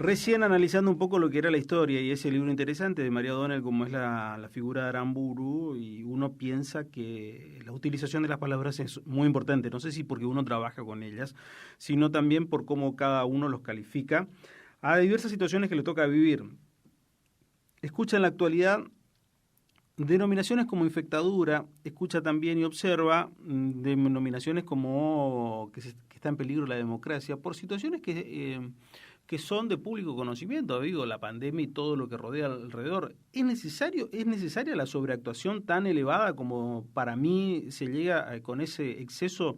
Recién analizando un poco lo que era la historia y ese libro interesante de María O'Donnell, como es la figura de Aramburu, y uno piensa que la utilización de las palabras es muy importante, no sé si porque uno trabaja con ellas, sino también por cómo cada uno los califica a diversas situaciones que le toca vivir. Escucha en la actualidad denominaciones como infectadura, escucha también y observa denominaciones como que está en peligro la democracia por situaciones que son de público conocimiento, digo, la pandemia y todo lo que rodea alrededor. ¿Es necesaria la sobreactuación tan elevada como para mí se llega con ese exceso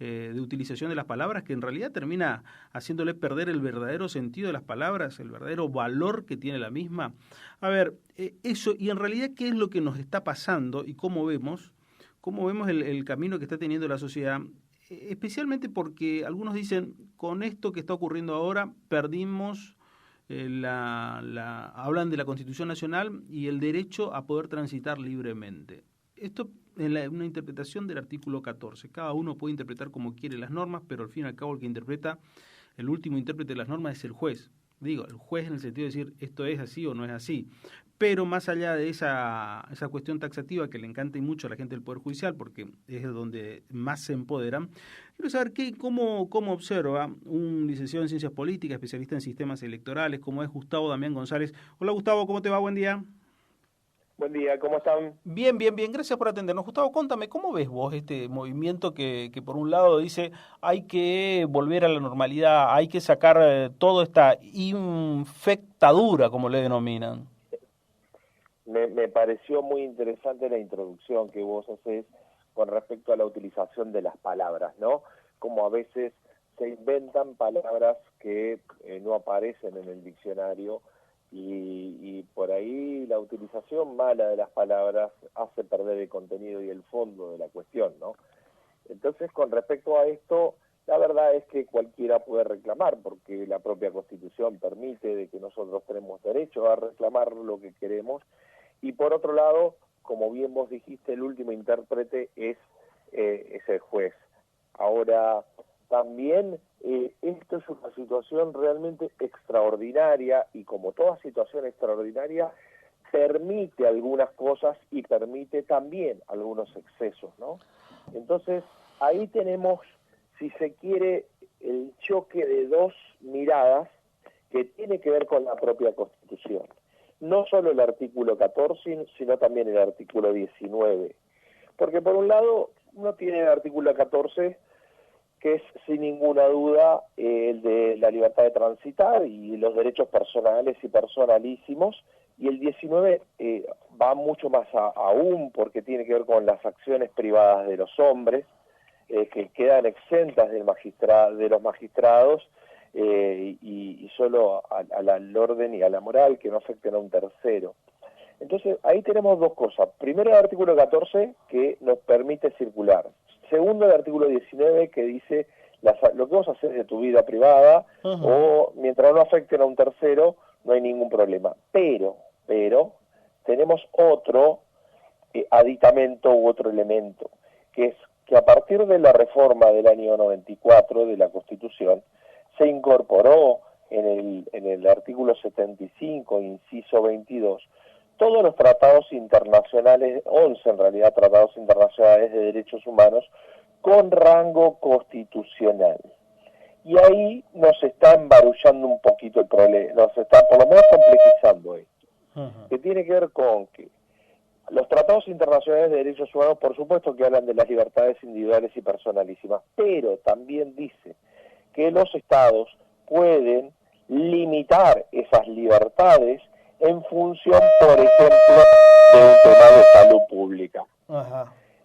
de utilización de las palabras que en realidad termina haciéndole perder el verdadero sentido de las palabras, el verdadero valor que tiene la misma? A ver, eso, y en realidad, ¿qué es lo que nos está pasando y cómo vemos el camino que está teniendo la sociedad? Especialmente porque algunos dicen, con esto que está ocurriendo ahora, perdimos, hablan de la Constitución Nacional y el derecho a poder transitar libremente. Esto en una interpretación del artículo 14. Cada uno puede interpretar como quiere las normas, pero al fin y al cabo el que interpreta, el último intérprete de las normas es el juez. Digo, el juez en el sentido de decir esto es así o no es así. Pero más allá de esa cuestión taxativa que le encanta y mucho a la gente del Poder Judicial, porque es donde más se empoderan, quiero saber cómo observa un licenciado en Ciencias Políticas, especialista en sistemas electorales, como es Gustavo Damián González. Hola Gustavo, ¿cómo te va? Buen día. Buen día, ¿cómo están? Bien, bien, bien, gracias por atendernos. Gustavo, contame, ¿cómo ves vos este movimiento que por un lado dice hay que volver a la normalidad, hay que sacar toda esta infectadura, como le denominan? Me pareció muy interesante la introducción que vos haces con respecto a la utilización de las palabras, ¿no? Como a veces se inventan palabras que no aparecen en el diccionario y por ahí la utilización mala de las palabras hace perder el contenido y el fondo de la cuestión, ¿no? Entonces, con respecto a esto, la verdad es que cualquiera puede reclamar, porque la propia Constitución permite de que nosotros tenemos derecho a reclamar lo que queremos. Y por otro lado, como bien vos dijiste, el último intérprete es el juez. Ahora, también esto es una situación realmente extraordinaria y como toda situación extraordinaria, permite algunas cosas y permite también algunos excesos, ¿no? Entonces, ahí tenemos, si se quiere, el choque de dos miradas que tiene que ver con la propia Constitución. No solo el artículo 14, sino también el artículo 19. Porque por un lado, uno tiene el artículo 14, que es sin ninguna duda el de la libertad de transitar y los derechos personales y personalísimos, y el 19 va mucho más aún porque tiene que ver con las acciones privadas de los hombres, que quedan exentas de los magistrados y solo al orden y a la moral, que no afecten a un tercero. Entonces, ahí tenemos dos cosas. Primero, el artículo 14, que nos permite circular. Segundo, el artículo 19, que dice lo que vos haces de tu vida privada, o mientras no afecten a un tercero, no hay ningún problema. Pero, tenemos otro aditamento u otro elemento, que es que a partir de la reforma del año 94 de la Constitución, se incorporó en el artículo 75, inciso 22, todos los tratados internacionales, 11 en realidad tratados internacionales de derechos humanos, con rango constitucional. Y ahí nos está embarullando un poquito el problema, nos está por lo menos complejizando esto, que tiene que ver con que los tratados internacionales de derechos humanos, por supuesto que hablan de las libertades individuales y personalísimas, pero también dice que los estados pueden limitar esas libertades en función, por ejemplo, de un tema de salud pública.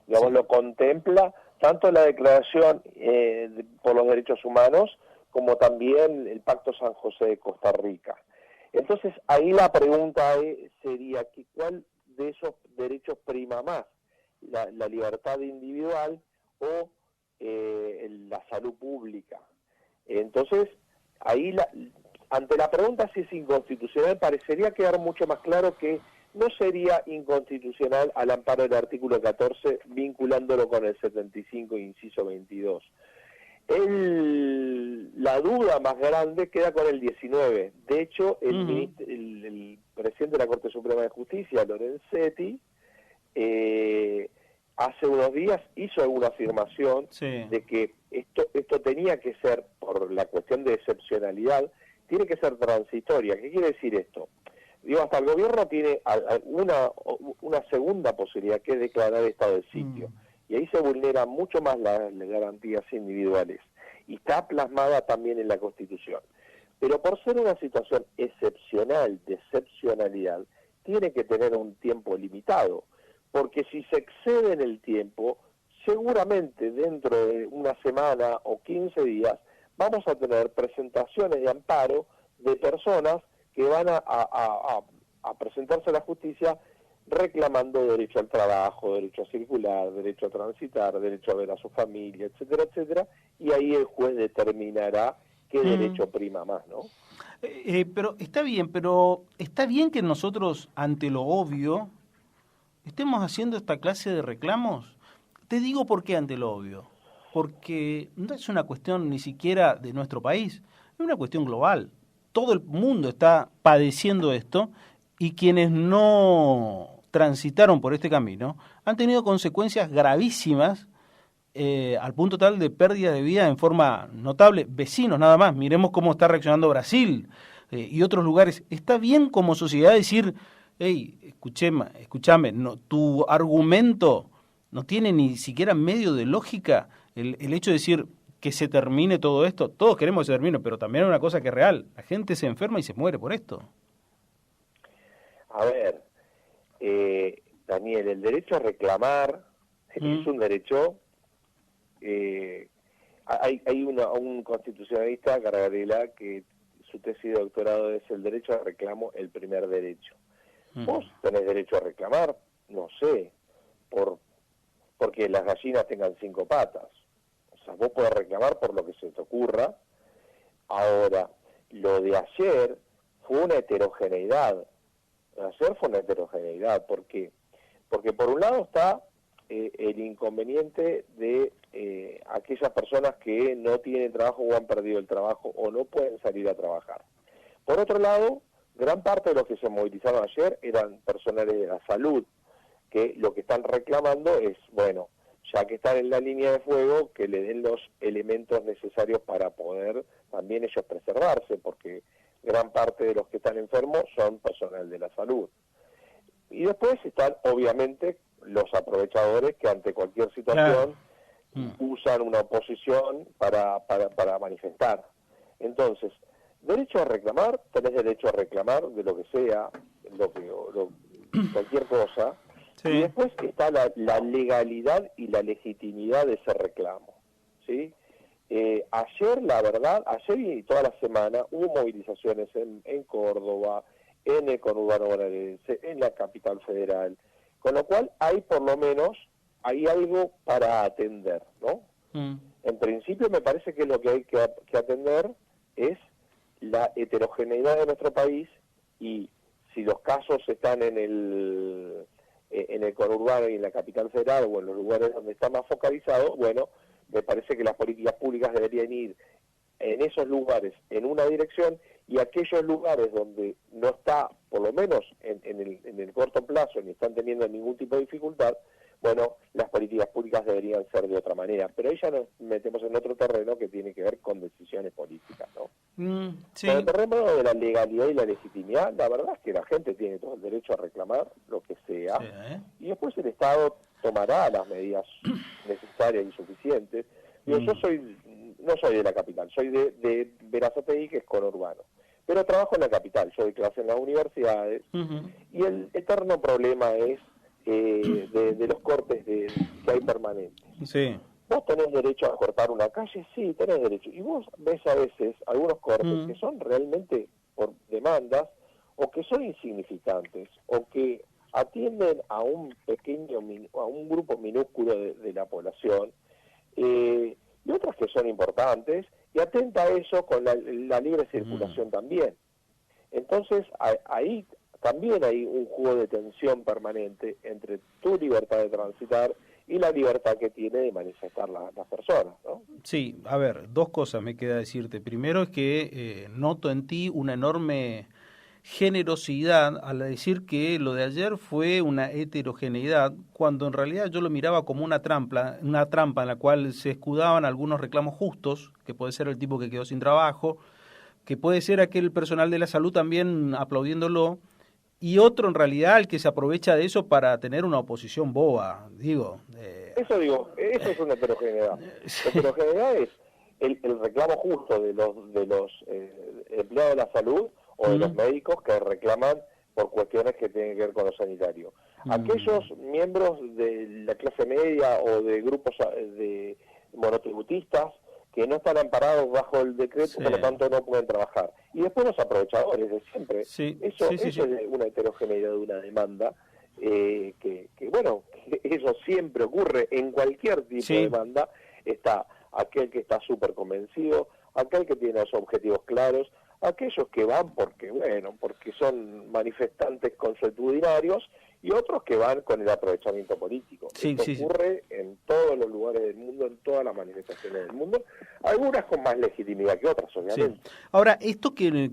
Digamos, lo contempla tanto la Declaración por los Derechos Humanos como también el Pacto San José de Costa Rica. Entonces, ahí la pregunta sería que ¿cuál de esos derechos prima más? ¿La libertad individual o la salud pública? Entonces, ahí ante la pregunta si es inconstitucional, parecería quedar mucho más claro que no sería inconstitucional al amparo del artículo 14 vinculándolo con el 75, inciso 22. La duda más grande queda con el 19. De hecho, Ujú. el presidente de la Corte Suprema de Justicia, Lorenzetti, hace unos días hizo alguna afirmación Sí. de que esto tenía que ser, por la cuestión de excepcionalidad, tiene que ser transitoria. ¿Qué quiere decir esto? Digo, hasta el gobierno tiene una segunda posibilidad, que es declarar estado de sitio. Mm. Y ahí se vulneran mucho más las garantías individuales. Y está plasmada también en la Constitución. Pero por ser una situación excepcional, de excepcionalidad, tiene que tener un tiempo limitado. Porque si se excede en el tiempo, seguramente dentro de una semana o 15 días vamos a tener presentaciones de amparo de personas que van a presentarse a la justicia reclamando derecho al trabajo, derecho a circular, derecho a transitar, derecho a ver a su familia, etcétera, etcétera, y ahí el juez determinará qué Mm. derecho prima más, ¿no? Pero está bien que nosotros, ante lo obvio, estemos haciendo esta clase de reclamos. Te digo por qué ante lo obvio. Porque no es una cuestión ni siquiera de nuestro país, es una cuestión global. Todo el mundo está padeciendo esto y quienes no transitaron por este camino han tenido consecuencias gravísimas, al punto tal de pérdida de vida en forma notable. Vecinos nada más, miremos cómo está reaccionando Brasil, y otros lugares. Está bien como sociedad decir, hey, escúchame, no, tu argumento no tiene ni siquiera medio de lógica. El hecho de decir que se termine todo esto, todos queremos que se termine, pero también hay una cosa que es real, la gente se enferma y se muere por esto. A ver, Daniel, el derecho a reclamar es Mm. un derecho. Hay un constitucionalista, Gargarela, que su tesis de doctorado es el derecho a reclamo, el primer derecho. Mm. Vos tenés derecho a reclamar, no sé, porque las gallinas tengan 5 patas. O sea, vos podés reclamar por lo que se te ocurra. Ahora, lo de ayer fue una heterogeneidad. Ayer fue una heterogeneidad. ¿Por qué? Porque por un lado está el inconveniente de aquellas personas que no tienen trabajo o han perdido el trabajo o no pueden salir a trabajar. Por otro lado, gran parte de los que se movilizaron ayer eran personales de la salud, que lo que están reclamando es, bueno, ya que están en la línea de fuego, que le den los elementos necesarios para poder también ellos preservarse, porque gran parte de los que están enfermos son personal de la salud. Y después están, obviamente, los aprovechadores que ante cualquier Claro. situación Mm. usan una oposición para manifestar. Entonces, derecho a reclamar, tenés derecho a reclamar de lo que sea, cualquier cosa, y Sí. después está la legalidad y la legitimidad de ese reclamo, ¿sí? Ayer, la verdad, ayer y toda la semana hubo movilizaciones en Córdoba, en el conurbano bonaerense, en la capital federal, con lo cual hay por lo menos, hay algo para atender, ¿no? Mm. En principio me parece que lo que hay que atender es la heterogeneidad de nuestro país y si los casos están en el conurbano y en la capital federal o en los lugares donde está más focalizado, bueno, me parece que las políticas públicas deberían ir en esos lugares en una dirección y aquellos lugares donde no está, por lo menos en el corto plazo, ni están teniendo ningún tipo de dificultad, bueno, las políticas públicas deberían ser de otra manera. Pero ahí ya nos metemos en otro terreno que tiene que ver con decisiones políticas, ¿no? Con el Sí. terreno de la legalidad y la legitimidad, la verdad es que la gente tiene todo el derecho a reclamar lo que Sí, sea, ¿eh? y después el Estado tomará las medidas necesarias y suficientes. Yo Mm. no soy de la capital, soy de Berazategui, que es conurbano, pero trabajo en la capital, yo doy clase en las universidades, Ujú. y el eterno problema es de los cortes que hay permanentes. Sí. ¿Vos tenés derecho a cortar una calle? Sí, tenés derecho. Y vos ves a veces algunos cortes que Mm. son realmente por demandas o que son insignificantes o que atienden a un a un grupo minúsculo de la población, y otras que son importantes y atenta a eso con la libre Mm. circulación también. Entonces ahí también hay un juego de tensión permanente entre tu libertad de transitar y la libertad que tiene de manifestar las personas, ¿no? Sí, a ver, dos cosas me queda decirte. Primero es que noto en ti una enorme generosidad al decir que lo de ayer fue una heterogeneidad, cuando en realidad yo lo miraba como una trampa en la cual se escudaban algunos reclamos justos, que puede ser el tipo que quedó sin trabajo, que puede ser aquel personal de la salud también aplaudiéndolo, y otro en realidad el que se aprovecha de eso para tener una oposición boba, digo. Eso es una heterogeneidad. La Sí, heterogeneidad es el reclamo justo de los empleados de la salud o de los mm, médicos que reclaman por cuestiones que tienen que ver con lo sanitario. mm, Aquellos miembros de la clase media o de grupos de monotributistas que no están amparados bajo el decreto, sí, por lo tanto no pueden trabajar. Y después los aprovechadores de siempre. sí, Eso, sí, sí, eso sí, es una heterogeneidad de una demanda bueno, eso siempre ocurre en cualquier tipo de sí, demanda. Está aquel que está súper convencido, aquel que tiene los objetivos claros, aquellos que van porque son manifestantes consuetudinarios, y otros que van con el aprovechamiento político. sí, Esto sí, sí. ocurre en todos los lugares del mundo, en todas las manifestaciones del mundo, algunas con más legitimidad que otras, Sí. obviamente. Ahora, esto que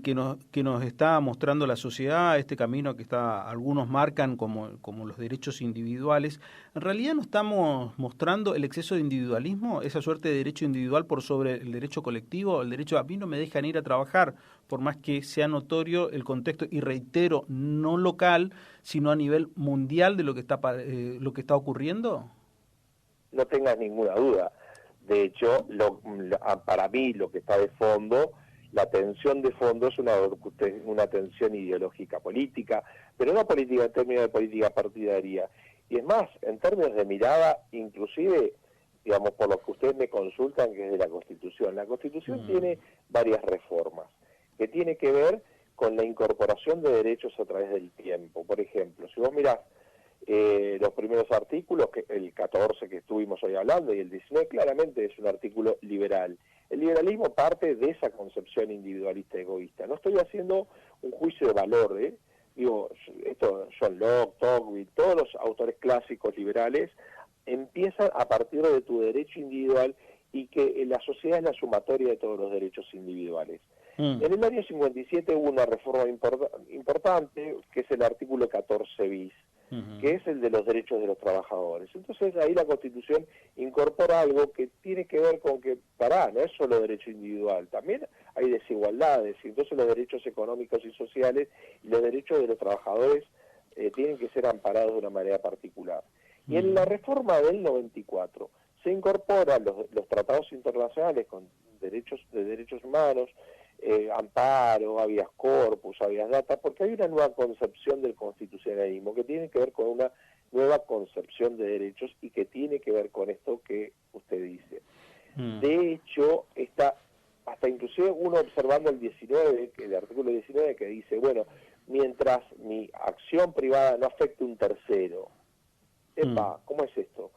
nos está mostrando la sociedad, este camino que está, algunos marcan como los derechos individuales, en realidad no estamos mostrando el exceso de individualismo, esa suerte de derecho individual por sobre el derecho colectivo, el derecho a mí no me dejan ir a trabajar, por más que sea notorio el contexto, y reitero, no local, sino a nivel mundial de lo que está ocurriendo. No tengas ninguna duda. De hecho, para mí lo que está de fondo, la tensión de fondo es una tensión ideológica política, pero no política en términos de política partidaria. Y es más, en términos de mirada, inclusive, digamos, por lo que ustedes me consultan, que es de la Constitución. La Constitución Mm, tiene varias reformas que tiene que ver con la incorporación de derechos a través del tiempo. Por ejemplo, si vos mirás los primeros artículos, que el 14 que estuvimos hoy hablando y el 19, claramente es un artículo liberal. El liberalismo parte de esa concepción individualista egoísta. No estoy haciendo un juicio de valor, digo, esto John Locke, Tocqueville, todos los autores clásicos liberales empiezan a partir de tu derecho individual y que la sociedad es la sumatoria de todos los derechos individuales. mm, En el año 57 hubo una reforma importante, que es el artículo 14 bis, que mm, es el de los derechos de los trabajadores. Entonces ahí la Constitución incorpora algo que tiene que ver con que, no es solo derecho individual, también hay desigualdades, y entonces los derechos económicos y sociales y los derechos de los trabajadores tienen que ser amparados de una manera particular. Y en la mm, reforma del 94 se incorporan los tratados internacionales con derechos humanos, amparo, habeas corpus, habeas data, porque hay una nueva concepción del constitucionalismo que tiene que ver con una nueva concepción de derechos y que tiene que ver con esto que usted dice. mm. De hecho, hasta inclusive uno observando el artículo 19 que dice, bueno, mientras mi acción privada no afecte a un tercero. Mm, ¿Cómo es esto?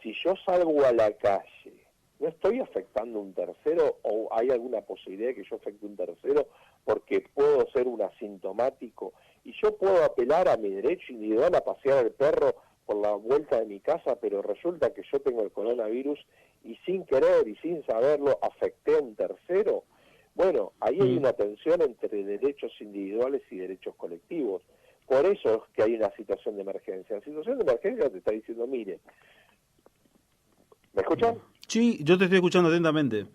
Si yo salgo a la calle, ¿no estoy afectando a un tercero o hay alguna posibilidad de que yo afecte a un tercero porque puedo ser un asintomático y yo puedo apelar a mi derecho individual a pasear al perro por la vuelta de mi casa, pero resulta que yo tengo el coronavirus y sin querer y sin saberlo afecté a un tercero? Bueno, ahí hay mm. una tensión entre derechos individuales y derechos colectivos. Por eso es que hay una situación de emergencia. La situación de emergencia te está diciendo, mire, ¿me escuchan? Sí, yo te estoy escuchando atentamente.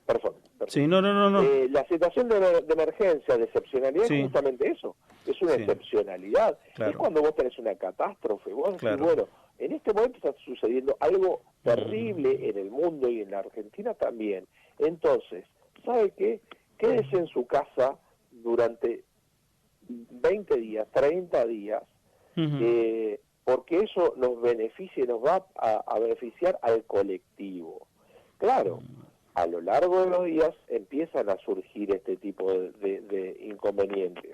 Perfecto, Sí, perfecto. no, no, no, no. La situación de emergencia, de excepcionalidad, es Sí, justamente eso. Es una sí, excepcionalidad. Es claro, cuando vos tenés una catástrofe. Vos decís, claro. bueno, en este momento está sucediendo algo Mm, terrible en el mundo y en la Argentina también. Entonces, ¿sabe qué? Quédese en su casa durante 20 días, 30 días, ujú, porque eso nos beneficia y nos va a beneficiar al colectivo. Claro, a lo largo de los días empiezan a surgir este tipo de inconvenientes,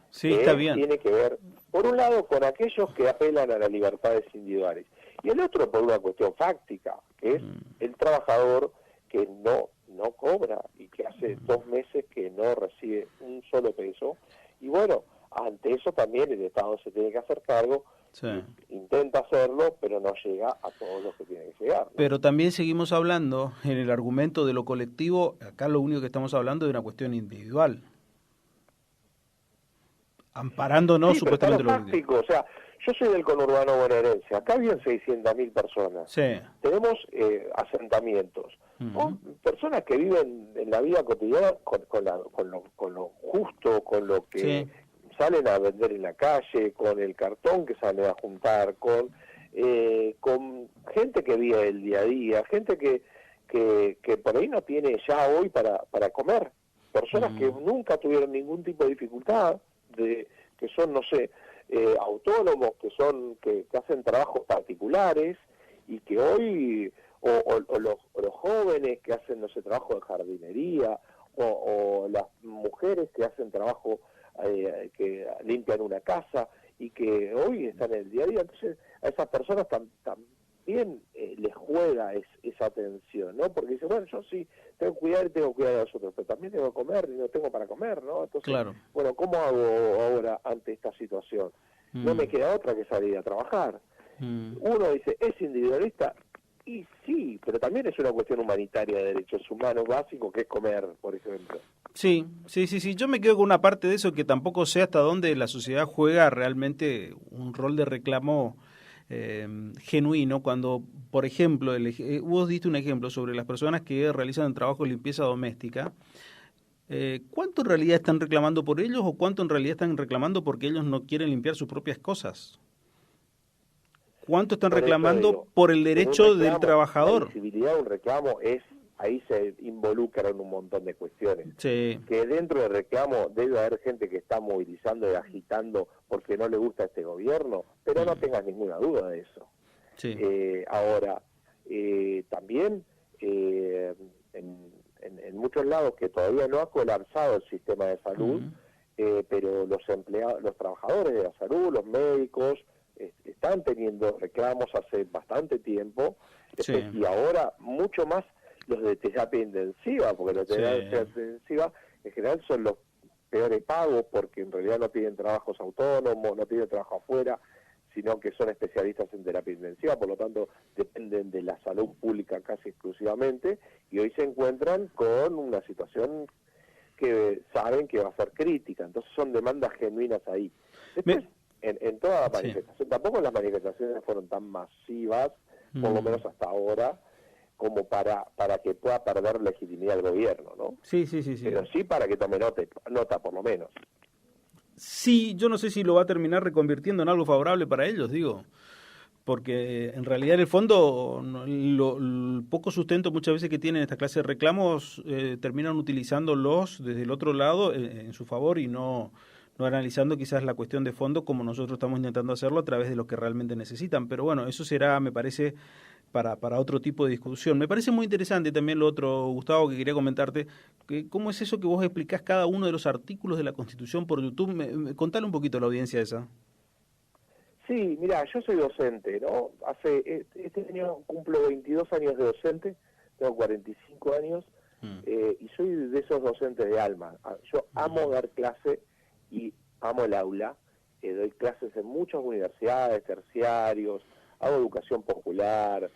sí, está que bien. tiene que ver, por un lado, con aquellos que apelan a las libertades individuales, y el otro por una cuestión fáctica, que es Mm, el trabajador que no cobra y que hace 2 meses que no recibe un solo peso. Y bueno, ante eso también el Estado se tiene que hacer cargo Sí. Intenta hacerlo, pero no llega a todos los que tiene que llegar, ¿no? Pero también seguimos hablando en el argumento de lo colectivo, acá lo único que estamos hablando es de una cuestión individual, amparándonos Sí, pero está lo supuestamente lo colectivo. fáctico, o sea, yo soy del conurbano bonaerense, acá viven 600.000 personas, Sí. tenemos asentamientos, Ujú. personas que viven en la vida cotidiana con lo justo, con lo que Sí. salen a vender en la calle, con el cartón que salen a juntar, con gente que vive el día a día, gente que por ahí no tiene ya hoy para comer, personas que nunca tuvieron ningún tipo de dificultad, que son, no sé, autónomos, que hacen trabajos particulares y que hoy, o los jóvenes que hacen, no sé, trabajo de jardinería, o las mujeres que hacen trabajo, que limpian una casa y que hoy están en el día a día. Entonces, a esas personas también les juega esa tensión, ¿no? Porque dicen, bueno, yo sí tengo que cuidar y tengo que cuidar a los otros, pero también tengo que comer y no tengo para comer, ¿no? Entonces, Claro. bueno, ¿cómo hago ahora ante esta situación? No me queda otra que salir a trabajar. Uno dice, ¿es individualista? Y sí, pero también es una cuestión humanitaria de derechos humanos básicos, que es comer, por ejemplo. Sí, sí, sí, sí. Yo me quedo con una parte de eso que tampoco sé hasta dónde la sociedad juega realmente un rol de reclamo genuino cuando, por ejemplo, vos diste un ejemplo sobre las personas que realizan el trabajo de limpieza doméstica. ¿Cuánto en realidad están reclamando por ellos o cuánto en realidad están reclamando porque ellos no quieren limpiar sus propias cosas? ¿Cuánto están Por eso reclamando digo, por el en un derecho del reclamo, la trabajador? visibilidad de un reclamo ahí se involucran un montón de cuestiones. Sí. Que dentro del reclamo debe haber gente que está movilizando y agitando porque no le gusta este gobierno, pero no tengas ninguna duda de eso. Sí. Ahora, también en muchos lados que todavía no ha colapsado el sistema de salud, pero los empleados, los trabajadores de la salud, los médicos, están teniendo reclamos hace bastante tiempo, Sí. y ahora mucho más los de terapia intensiva, porque los de terapia intensiva en general son los peores pagos porque en realidad no tienen trabajos autónomos, no tienen trabajo afuera, sino que son especialistas en terapia intensiva, por lo tanto dependen de la salud pública casi exclusivamente, y hoy se encuentran con una situación que saben que va a ser crítica, entonces son demandas genuinas ahí. Después, en toda la manifestación, tampoco las manifestaciones fueron tan masivas, por lo menos hasta ahora, como para que pueda perder legitimidad el gobierno, ¿no? Sí, sí, sí, sí. Pero sí para que tome nota, por lo menos. Sí, yo no sé si lo va a terminar reconvirtiendo en algo favorable para ellos, digo, porque en realidad en el fondo el poco sustento muchas veces que tienen esta clase de reclamos terminan utilizándolos desde el otro lado en su favor y no analizando quizás la cuestión de fondo como nosotros estamos intentando hacerlo a través de lo que realmente necesitan. Pero bueno, eso será, me parece, para otro tipo de discusión. Me parece muy interesante también lo otro, Gustavo, que quería comentarte, que cómo es eso que vos explicás cada uno de los artículos de la Constitución por YouTube. Contale un poquito a la audiencia esa. Sí, mira, yo soy docente, ¿no? Este año cumplo 22 años de docente, tengo 45 años, y soy de esos docentes de alma. Yo amo dar clase y amo el aula. Doy clases en muchas universidades, terciarios, hago educación popular,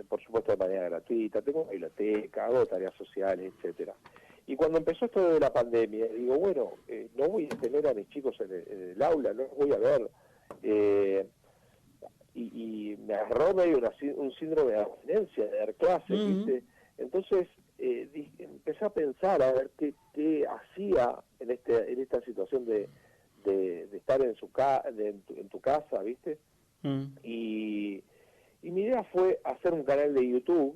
por supuesto de manera gratuita, tengo una biblioteca, hago tareas sociales, etcétera. Y cuando empezó esto de la pandemia, digo, bueno, no voy a tener a mis chicos en el aula, no los voy a ver. Y me agarró medio un síndrome de abstinencia de dar clases, ¿viste? Entonces empecé a pensar a ver qué hacía en esta situación de estar en tu casa, ¿viste? Y mi idea fue hacer un canal de YouTube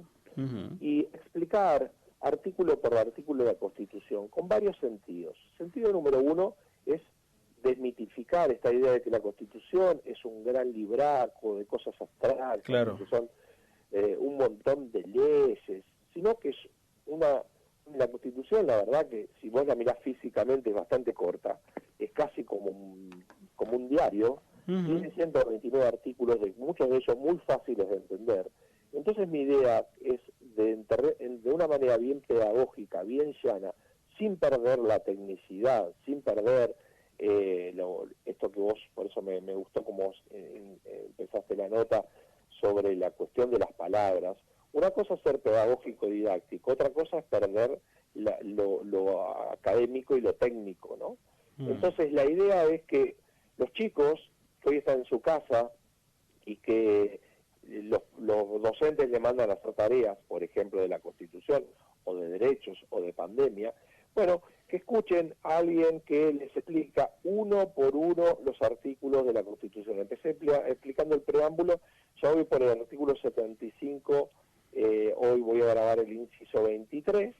y explicar artículo por artículo de la Constitución con varios sentidos. Sentido número uno es desmitificar esta idea de que la Constitución es un gran libraco de cosas abstractas, Claro. que son un montón de leyes, sino que es la Constitución, la verdad que si vos la mirás físicamente es bastante corta, es casi como un diario, tiene 129 artículos, muchos de ellos muy fáciles de entender. Entonces mi idea es de una manera bien pedagógica, bien llana, sin perder la tecnicidad, sin perder esto que vos, por eso me gustó como empezaste la nota sobre la cuestión de las palabras. Una cosa es ser pedagógico didáctico, otra cosa es perder lo académico y lo técnico, ¿no? Entonces la idea es que los chicos que hoy están en su casa y que los docentes le mandan a hacer tareas, por ejemplo, de la Constitución, o de derechos, o de pandemia, bueno, que escuchen a alguien que les explica uno por uno los artículos de la Constitución. Empecé explicando el preámbulo, ya voy por el artículo 75, hoy voy a grabar el inciso 23,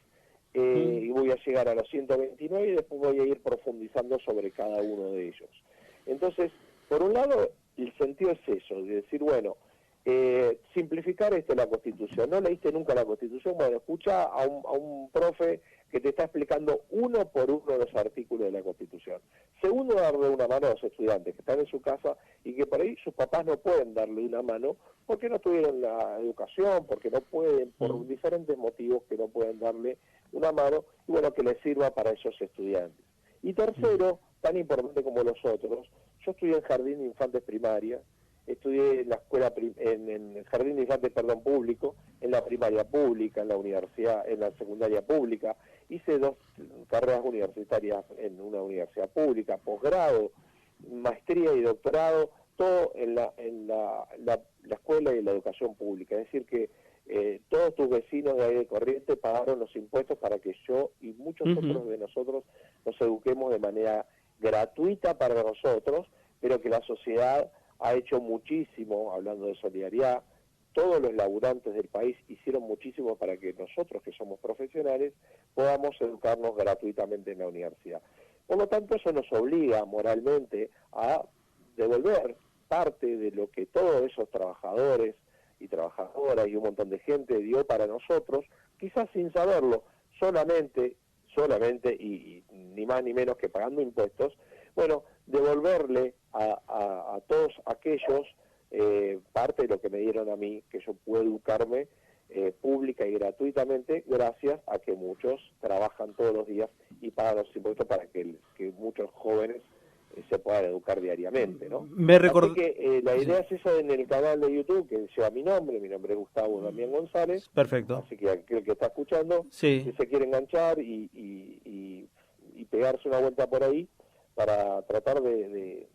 y voy a llegar a los 129 y después voy a ir profundizando sobre cada uno de ellos. Entonces, por un lado, el sentido es eso, de decir, bueno, simplificar la Constitución. ¿No leíste nunca la Constitución? Bueno, escucha a un profe que te está explicando uno por uno los artículos de la Constitución. Segundo, darle una mano a los estudiantes que están en su casa y que por ahí sus papás no pueden darle una mano porque no tuvieron la educación, porque no pueden, por diferentes motivos que no pueden darle una mano, y bueno, que les sirva para esos estudiantes. Y tercero, tan importante como los otros, yo estudié en Jardín de Infantes Primaria, estudié en la escuela, en el Jardín de Infantes, público, en la primaria pública, en la universidad, en la secundaria pública, hice 2 carreras universitarias en una universidad pública, posgrado, maestría y doctorado, todo en la escuela y en la educación pública. Es decir que todos tus vecinos de aire corriente pagaron los impuestos para que yo y muchos otros de nosotros nos eduquemos de manera gratuita para nosotros, pero que la sociedad ha hecho muchísimo, hablando de solidaridad, todos los laburantes del país hicieron muchísimo para que nosotros, que somos profesionales, podamos educarnos gratuitamente en la universidad. Por lo tanto, eso nos obliga moralmente a devolver parte de lo que todos esos trabajadores y trabajadoras y un montón de gente dio para nosotros, quizás sin saberlo, solamente y ni más ni menos que pagando impuestos, bueno, devolverle a todos aquellos parte de lo que me dieron a mí, que yo puedo educarme pública y gratuitamente, gracias a que muchos trabajan todos los días y pagan los impuestos para que muchos jóvenes se puedan educar diariamente, ¿no? Así que la idea es eso en el canal de YouTube, que lleva mi nombre es Gustavo Damián González. Perfecto. Así que aquel que está escuchando, si se quiere enganchar y pegarse una vuelta por ahí, para tratar de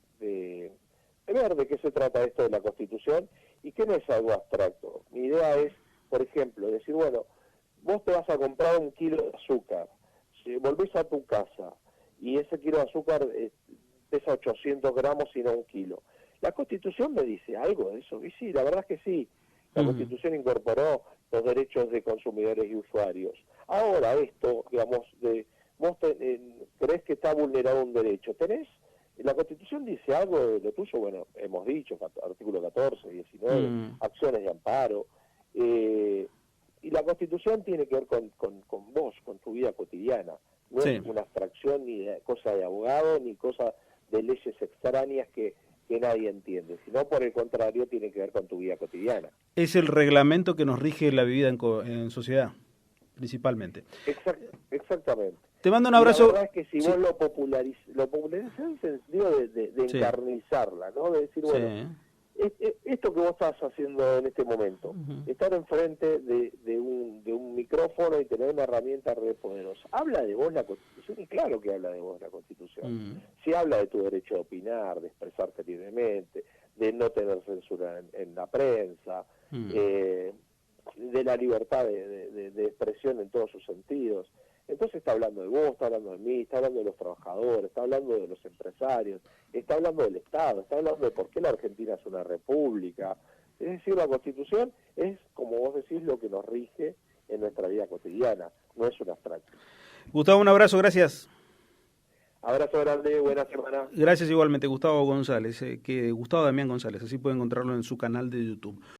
ver de qué se trata esto de la Constitución y que no es algo abstracto. Mi idea es, por ejemplo, decir, bueno, vos te vas a comprar 1 kilo de azúcar, si volvés a tu casa y ese kilo de azúcar pesa 800 gramos y no 1 kilo. ¿La Constitución me dice algo de eso? Y sí, la verdad es que sí. La Constitución incorporó los derechos de consumidores y usuarios. Ahora esto, digamos, vos creés que está vulnerado un derecho. La Constitución dice algo de lo tuyo, bueno, hemos dicho, artículo 14, 19, acciones de amparo, y la Constitución tiene que ver con vos, con tu vida cotidiana. No es una abstracción ni cosa de abogado, ni cosa de leyes extrañas que nadie entiende, sino por el contrario tiene que ver con tu vida cotidiana. Es el reglamento que nos rige la vida en sociedad, principalmente. Exactamente. Te mando un abrazo. La verdad es que si vos lo popularizás en el sentido de encarnizarla, ¿no? De decir, bueno, esto que vos estás haciendo en este momento, estar enfrente de un micrófono y tener una herramienta re poderosa. Habla de vos la Constitución, y claro que habla de vos la Constitución. Si habla de tu derecho a opinar, de expresarte libremente, de no tener censura en la prensa, de la libertad de expresión en todos sus sentidos. Entonces está hablando de vos, está hablando de mí, está hablando de los trabajadores, está hablando de los empresarios, está hablando del Estado, está hablando de por qué la Argentina es una república. Es decir, la Constitución es, como vos decís, lo que nos rige en nuestra vida cotidiana, no es un abstracto. Gustavo, un abrazo, gracias. Abrazo grande, buena semana. Gracias igualmente, Gustavo González, Gustavo Damián González, así puede encontrarlo en su canal de YouTube.